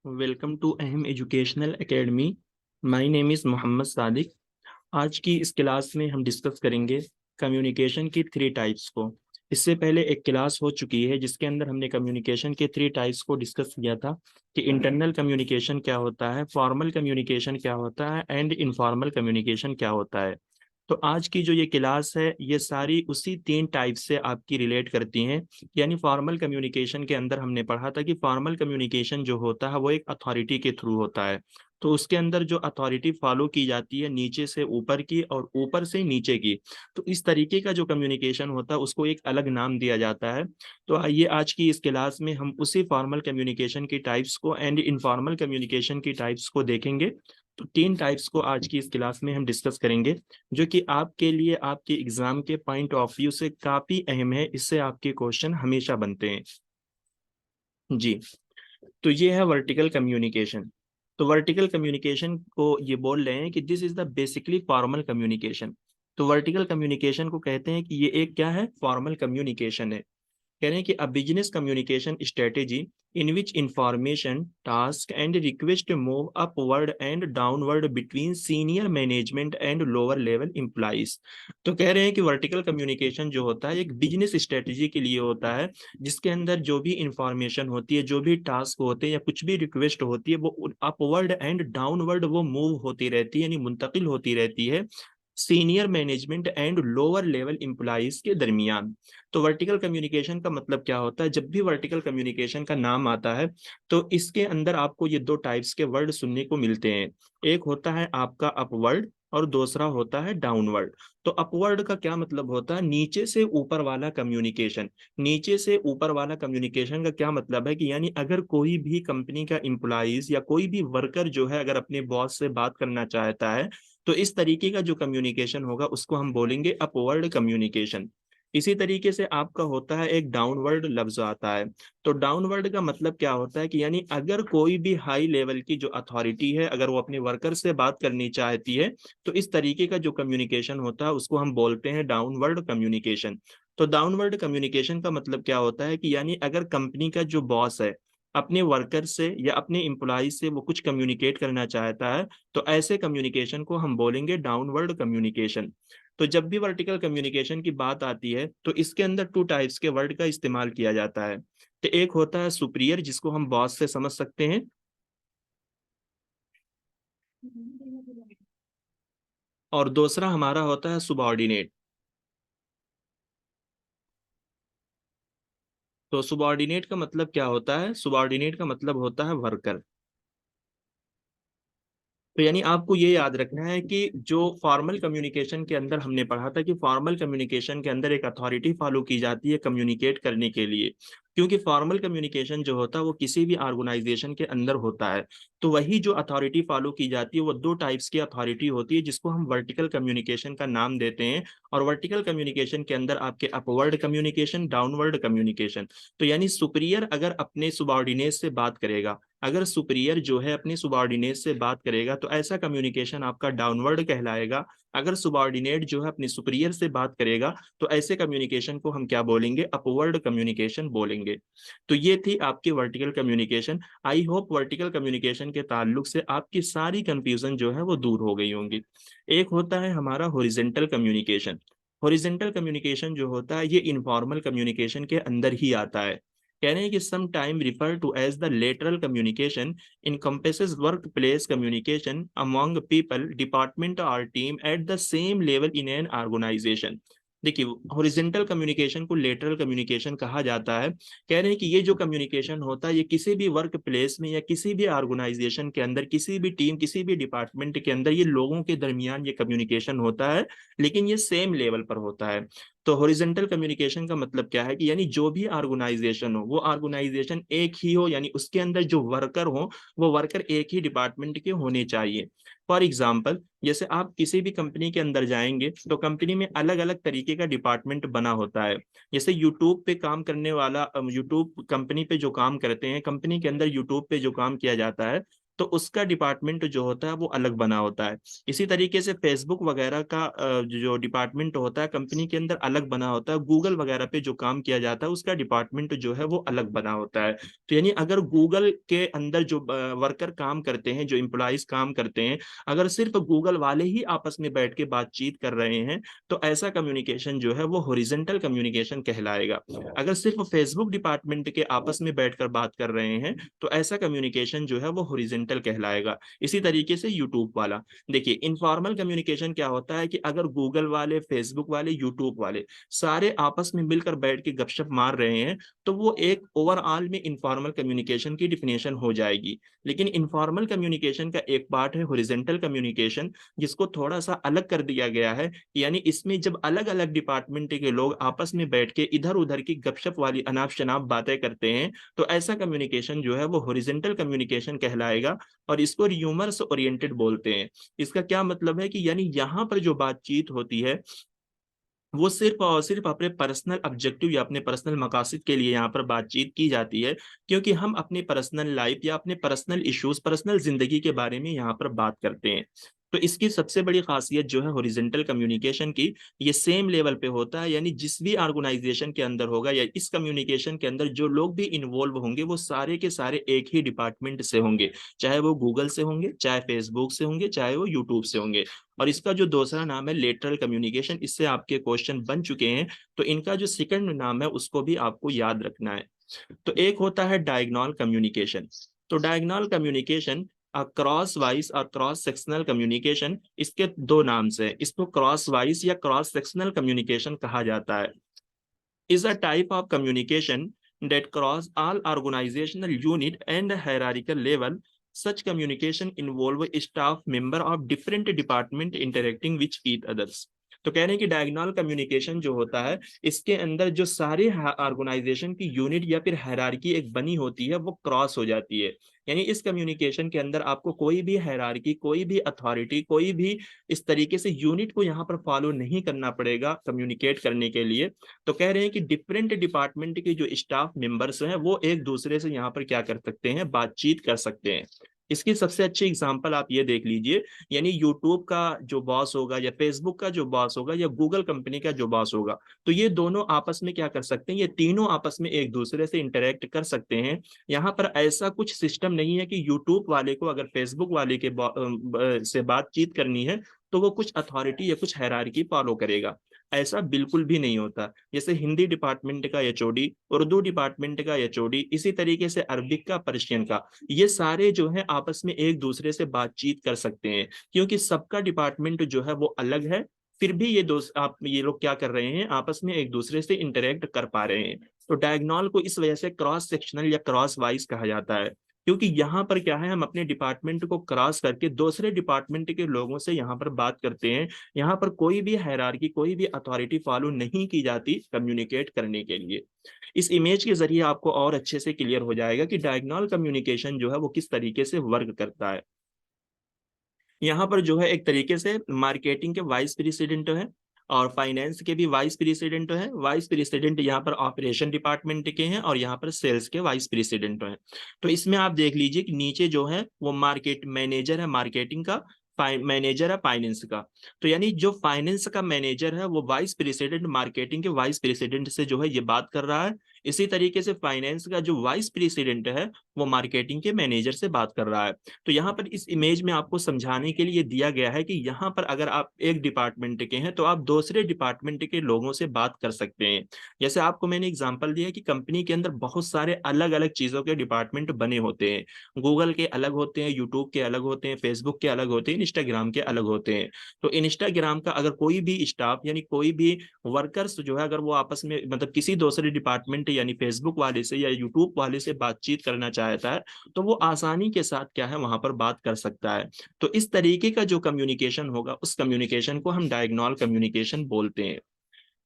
Welcome to Aham educational academy. My name is Mohammad Sadiq. आज की इस क्लास में हम डिस्कस करेंगे कम्युनिकेशन की थ्री टाइप्स को। इससे पहले एक क्लास हो चुकी है जिसके अंदर हमने कम्युनिकेशन के थ्री टाइप्स को डिस्कस किया था कि इंटरनल कम्युनिकेशन क्या होता है, फॉर्मल कम्युनिकेशन क्या होता है एंड इनफॉर्मल कम्युनिकेशन क्या होता है। तो आज की जो ये क्लास है ये सारी उसी तीन टाइप से आपकी रिलेट करती हैं। यानी फॉर्मल कम्युनिकेशन के अंदर हमने पढ़ा था कि फॉर्मल कम्युनिकेशन जो होता है वो एक अथॉरिटी के थ्रू होता है। तो उसके अंदर जो अथॉरिटी फॉलो की जाती है नीचे से ऊपर की और ऊपर से नीचे की, तो इस तरीके का जो कम्युनिकेशन होता है उसको एक अलग नाम दिया जाता है। तो आइए आज की इस क्लास में हम उसी फॉर्मल कम्युनिकेशन की टाइप्स को एंड इनफॉर्मल कम्युनिकेशन की टाइप्स को देखेंगे। तो तीन टाइप्स को आज की इस क्लास में हम डिस्कस करेंगे जो कि आपके लिए आपके एग्जाम के पॉइंट ऑफ व्यू से काफी अहम है। इससे आपके क्वेश्चन हमेशा बनते हैं जी। तो ये है वर्टिकल कम्युनिकेशन। तो वर्टिकल कम्युनिकेशन को ये बोल रहे हैं कि this is the basically formal communication. तो वर्टिकल कम्युनिकेशन को कहते हैं कि ये एक क्या है, फॉर्मल कम्युनिकेशन है। कह रहे हैं कि a business communication strategy in which information task and request move upward and downward between senior management and lower level employees. तो कह रहे हैं कि वर्टिकल कम्युनिकेशन जो होता है एक बिजनेस स्ट्रेटेजी के लिए होता है जिसके अंदर जो भी इंफॉर्मेशन होती है, जो भी टास्क होते हैं या कुछ भी रिक्वेस्ट होती है वो अपवर्ड एंड डाउनवर्ड वो मूव होती रहती है, यानी मुंतकिल होती रहती है senior management and lower level employees के दरमियान। तो वर्टिकल कम्युनिकेशन का मतलब क्या होता है, जब भी वर्टिकल कम्युनिकेशन का नाम आता है तो इसके अंदर आपको ये दो टाइप्स के वर्ड सुनने को मिलते हैं। एक होता है आपका अपवर्ड और दूसरा होता है डाउनवर्ड। तो अपवर्ड का क्या मतलब होता है, नीचे से ऊपर वाला कम्युनिकेशन। नीचे से ऊपर वाला कम्युनिकेशन का क्या मतलब है कि यानी अगर कोई भी कंपनी का एम्प्लॉइज या कोई भी वर्कर जो है अगर अपने बॉस से बात करना चाहता है तो इस तरीके का जो कम्युनिकेशन होगा उसको हम बोलेंगे अपवर्ड कम्युनिकेशन। इसी तरीके से आपका होता है एक डाउनवर्ड लफ्ज आता है। तो डाउनवर्ड का मतलब क्या होता है कि यानी अगर कोई भी हाई लेवल की जो अथॉरिटी है अगर वो अपने वर्कर से बात करनी चाहती है तो इस तरीके का जो कम्युनिकेशन होता है उसको हम बोलते हैं डाउनवर्ड कम्युनिकेशन। तो डाउनवर्ड कम्युनिकेशन का मतलब क्या होता है कि यानी अगर कंपनी का जो बॉस है अपने वर्कर से या अपने एम्प्लॉय से वो कुछ कम्युनिकेट करना चाहता है तो ऐसे कम्युनिकेशन को हम बोलेंगे डाउनवर्ड कम्युनिकेशन। तो जब भी वर्टिकल कम्युनिकेशन की बात आती है तो इसके अंदर टू टाइप्स के वर्ड का इस्तेमाल किया जाता है। तो एक होता है सुपीरियर जिसको हम बॉस से समझ सकते हैं, और दूसरा हमारा होता है सुबॉर्डिनेट। तो सुबॉर्डिनेट का मतलब क्या होता है, सुबॉर्डिनेट का मतलब होता है वर्कर। तो यानी आपको ये याद रखना है कि जो फॉर्मल कम्युनिकेशन के अंदर हमने पढ़ा था कि फॉर्मल कम्युनिकेशन के अंदर एक अथॉरिटी फॉलो की जाती है कम्युनिकेट करने के लिए। क्योंकि फॉर्मल कम्युनिकेशन जो होता है वो किसी भी ऑर्गेनाइजेशन के अंदर होता है। तो वही जो अथॉरिटी फॉलो की जाती है वो दो टाइप्स की अथॉरिटी होती है जिसको हम वर्टिकल कम्युनिकेशन का नाम देते हैं। और वर्टिकल कम्युनिकेशन के अंदर आपके अपवर्ड कम्युनिकेशन, डाउनवर्ड कम्युनिकेशन। तो यानी सुपीरियर अगर अपने सुबॉर्डिनेट से बात करेगा, अगर सुपीरियर जो है अपने सुबॉर्डिनेट से बात करेगा तो ऐसा कम्युनिकेशन आपका डाउनवर्ड कहलाएगा। अगर सुबॉर्डिनेट जो है अपने सुपीरियर से बात करेगा तो ऐसे कम्युनिकेशन को हम क्या बोलेंगे, अपवर्ड कम्युनिकेशन बोलेंगे। तो ये थी आपकी vertical communication. I hope vertical communication के ताल्लुक से आपकी सारी कंफ्यूजन जो है वो दूर हो गई होंगी। एक होता है हमारा हॉरिजॉन्टल कम्युनिकेशन। हॉरिजॉन्टल कम्युनिकेशन जो होता है ये इनफॉर्मल कम्युनिकेशन के अंदर ही आता है। कह रहे हैं कि some time refer to as the lateral communication encompasses workplace communication among people, department or team at the same level in an organization। देखिए हॉरिजॉन्टल कम्युनिकेशन को लेटरल कम्युनिकेशन कहा जाता है। कह रहे हैं कि ये जो कम्युनिकेशन होता है ये किसी भी वर्क प्लेस में या किसी भी ऑर्गेनाइजेशन के अंदर, किसी भी टीम, किसी भी डिपार्टमेंट के अंदर ये लोगों के दरमियान ये कम्युनिकेशन होता है, लेकिन ये सेम लेवल पर होता है। तो हॉरिजॉन्टल कम्युनिकेशन का मतलब क्या है कि यानी जो भी ऑर्गेनाइजेशन हो वो ऑर्गेनाइजेशन एक ही हो, यानी उसके अंदर जो वर्कर हो वो वर्कर एक ही डिपार्टमेंट के होने चाहिए। फॉर एग्जाम्पल जैसे आप किसी भी कंपनी के अंदर जाएंगे तो कंपनी में अलग अलग तरीके का डिपार्टमेंट बना होता है। जैसे यूट्यूब पे काम करने वाला, यूट्यूब कंपनी पे जो काम करते हैं, कंपनी के अंदर यूट्यूब पे जो काम किया जाता है तो उसका डिपार्टमेंट जो होता है वो अलग बना होता है। इसी तरीके से फेसबुक वगैरह का जो डिपार्टमेंट होता है कंपनी के अंदर अलग बना होता है। गूगल वगैरह पे जो काम किया जाता है उसका डिपार्टमेंट जो है वो अलग बना होता है। तो यानी अगर गूगल के अंदर जो वर्कर काम करते हैं, जो एम्प्लॉइज काम करते हैं, अगर सिर्फ गूगल वाले ही आपस में बैठ के बातचीत कर रहे हैं तो ऐसा कम्युनिकेशन जो है वो हॉरिजॉन्टल कम्युनिकेशन कहलाएगा। अगर सिर्फ फेसबुक डिपार्टमेंट के आपस में बैठकर बात कर रहे हैं तो ऐसा कम्युनिकेशन जो है वो हॉरिजॉन्टल कहलाएगा। इसी तरीके से यूट्यूब वाला, देखिए इनफॉर्मल कम्युनिकेशन क्या होता है कि अगर गूगल वाले, फेसबुक वाले, यूट्यूब वाले सारे आपस में मिलकर बैठ के गपशप मार रहे हैं तो वो एक ओवरऑल में इनफॉर्मल कम्युनिकेशन की डिफिनेशन हो जाएगी। लेकिन इनफॉर्मल कम्युनिकेशन का एक पार्ट है हॉरिजॉन्टल कम्युनिकेशन, जिसको थोड़ा सा अलग कर दिया गया है। यानी इसमें जब अलग अलग डिपार्टमेंट के लोग आपस में बैठ के इधर उधर की गपशप वाली अनाप शनाप बातें करते हैं तो ऐसा कम्युनिकेशन जो है वो हॉरिजॉन्टल कम्युनिकेशन कहलाएगा। और इसको ह्यूमर्स ओरिएंटेड बोलते हैं। इसका क्या मतलब है कि यानी यहाँ पर जो बातचीत होती है वो सिर्फ और सिर्फ अपने पर्सनल ऑब्जेक्टिव या अपने पर्सनल मकासद के लिए यहाँ पर बातचीत की जाती है, क्योंकि हम अपनी पर्सनल लाइफ या अपने पर्सनल इश्यूज, पर्सनल जिंदगी के बारे में यहाँ पर बात करते हैं। तो इसकी सबसे बड़ी खासियत जो है हॉरिजॉन्टल कम्युनिकेशन की, ये सेम लेवल पे होता है। यानी जिस भी ऑर्गेनाइजेशन के अंदर होगा या इस कम्युनिकेशन के अंदर जो लोग भी इन्वॉल्व होंगे वो सारे के सारे एक ही डिपार्टमेंट से होंगे, चाहे वो गूगल से होंगे, चाहे फेसबुक से होंगे, चाहे वो यूट्यूब से होंगे। और इसका जो दूसरा नाम है लेटरल कम्युनिकेशन, इससे आपके क्वेश्चन बन चुके हैं, तो इनका जो सेकंड नाम है उसको भी आपको याद रखना है। तो एक होता है डायगोनल कम्युनिकेशन। तो डायगोनल कम्युनिकेशन क्रॉस वाइज और क्रॉस सेक्शनल कम्युनिकेशन, इसके दो नाम से इसको क्रॉस वाइज या क्रॉस सेक्शनल कम्युनिकेशन कहा जाता है। Is a type of communication that cross all organizational unit and hierarchical level. Such communication involve staff member of different department interacting with each others. तो कह रहे हैं कि डायगोनल कम्युनिकेशन जो होता है इसके अंदर जो सारे ऑर्गेनाइजेशन की यूनिट या फिर हायरार्की एक बनी होती है वो क्रॉस हो जाती है। यानी इस कम्युनिकेशन के अंदर आपको कोई भी हायरार्की, कोई भी अथॉरिटी, कोई भी इस तरीके से यूनिट को यहाँ पर फॉलो नहीं करना पड़ेगा कम्युनिकेट करने के लिए। तो कह रहे हैं कि डिफरेंट डिपार्टमेंट के जो स्टाफ मेंबर्स हैं वो एक दूसरे से यहाँ पर क्या कर सकते हैं, बातचीत कर सकते हैं। इसकी सबसे अच्छी एग्जांपल आप ये देख लीजिए, यानी यूट्यूब का जो बॉस होगा या फेसबुक का जो बॉस होगा या गूगल कंपनी का जो बॉस होगा, तो ये दोनों आपस में क्या कर सकते हैं, ये तीनों आपस में एक दूसरे से इंटरेक्ट कर सकते हैं। यहाँ पर ऐसा कुछ सिस्टम नहीं है कि यूट्यूब वाले को अगर फेसबुक वाले के से बातचीत करनी है तो वो कुछ अथॉरिटी या कुछ हायरार्की फॉलो करेगा। ऐसा बिल्कुल भी नहीं होता। जैसे हिंदी डिपार्टमेंट का एचओडी, उर्दू डिपार्टमेंट का एचओडी, इसी तरीके से अरबिक का, पर्शियन का, ये सारे जो है आपस में एक दूसरे से बातचीत कर सकते हैं, क्योंकि सबका डिपार्टमेंट जो है वो अलग है। फिर भी ये दोस्त आप ये लोग क्या कर रहे हैं, आपस में एक दूसरे से इंटरेक्ट कर पा रहे हैं। तो डायगोनल को इस वजह से क्रॉस सेक्शनल या क्रॉस वाइज कहा जाता है, क्योंकि यहाँ पर क्या है, हम अपने डिपार्टमेंट को क्रॉस करके दूसरे डिपार्टमेंट के लोगों से यहाँ पर बात करते हैं। यहाँ पर कोई भी हायरार्की, कोई भी अथॉरिटी फॉलो नहीं की जाती कम्युनिकेट करने के लिए। इस इमेज के जरिए आपको और अच्छे से क्लियर हो जाएगा कि डायगोनल कम्युनिकेशन जो है वो किस तरीके से वर्क करता है। यहाँ पर जो है एक तरीके से मार्केटिंग के वाइस प्रेसिडेंट है और फाइनेंस के भी वाइस प्रेसिडेंट है। वाइस प्रेसिडेंट यहाँ पर ऑपरेशन डिपार्टमेंट के हैं और यहाँ पर सेल्स के वाइस प्रेसिडेंट हैं। तो इसमें आप देख लीजिए कि नीचे जो है वो मार्केट मैनेजर है मार्केटिंग का, मैनेजर है फाइनेंस का। तो यानी जो फाइनेंस का मैनेजर है वो वाइस प्रेसिडेंट मार्केटिंग के वाइस प्रेसिडेंट से जो है ये बात कर रहा है। इसी तरीके से फाइनेंस का जो वाइस प्रेसिडेंट है वो मार्केटिंग के मैनेजर से बात कर रहा है। तो यहाँ पर इस इमेज में आपको समझाने के लिए दिया गया है कि यहाँ पर अगर आप एक डिपार्टमेंट के हैं तो आप दूसरे डिपार्टमेंट के लोगों से बात कर सकते हैं। जैसे आपको मैंने एग्जांपल दिया कि कंपनी के अंदर बहुत सारे अलग अलग चीजों के डिपार्टमेंट बने होते हैं। गूगल के अलग होते हैं, यूट्यूब के अलग होते हैं, फेसबुक के अलग होते हैं, इंस्टाग्राम के अलग होते हैं। तो इंस्टाग्राम का अगर कोई भी स्टाफ यानी कोई भी वर्कर्स जो है अगर वो आपस में मतलब किसी दूसरे डिपार्टमेंट यानी फेसबुक वाले से या यूट्यूब वाले से बातचीत करना चाहता है तो वो आसानी के साथ क्या है वहां पर बात कर सकता है। तो इस तरीके का जो कम्युनिकेशन होगा उस कम्युनिकेशन को हम डायगोनल कम्युनिकेशन बोलते हैं।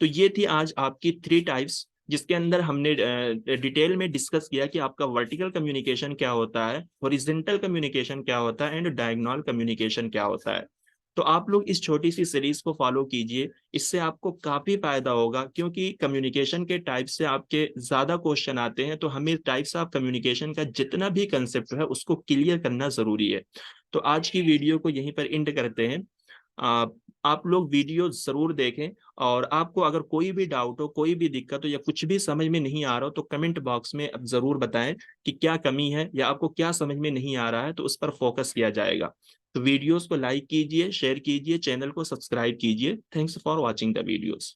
तो ये थी आज आपकी 3 टाइप्स, जिसके अंदर हमने डिटेल में डिस्कस किया कि आपका वर्टिकल कम्युनिकेशन क्या होता है, हॉरिजॉन्टल कम्युनिकेशन क्या होता है एंड डायगोनल कम्युनिकेशन क्या होता है। तो आप लोग इस छोटी सी सीरीज को फॉलो कीजिए, इससे आपको काफी फायदा होगा, क्योंकि कम्युनिकेशन के टाइप से आपके ज्यादा क्वेश्चन आते हैं, तो हमें टाइप्स ऑफ कम्युनिकेशन का जितना भी कंसेप्ट है उसको क्लियर करना जरूरी है। तो आज की वीडियो को यहीं पर एंड करते हैं। आप लोग वीडियो जरूर देखें, और आपको अगर कोई भी डाउट हो, कोई भी दिक्कत हो, या कुछ भी समझ में नहीं आ रहा हो, तो कमेंट बॉक्स में अब जरूर बताएं कि क्या कमी है या आपको क्या समझ में नहीं आ रहा है, तो उस पर फोकस किया जाएगा। तो वीडियोस को लाइक कीजिए, शेयर कीजिए, चैनल को सब्सक्राइब कीजिए। Thanks for watching the videos.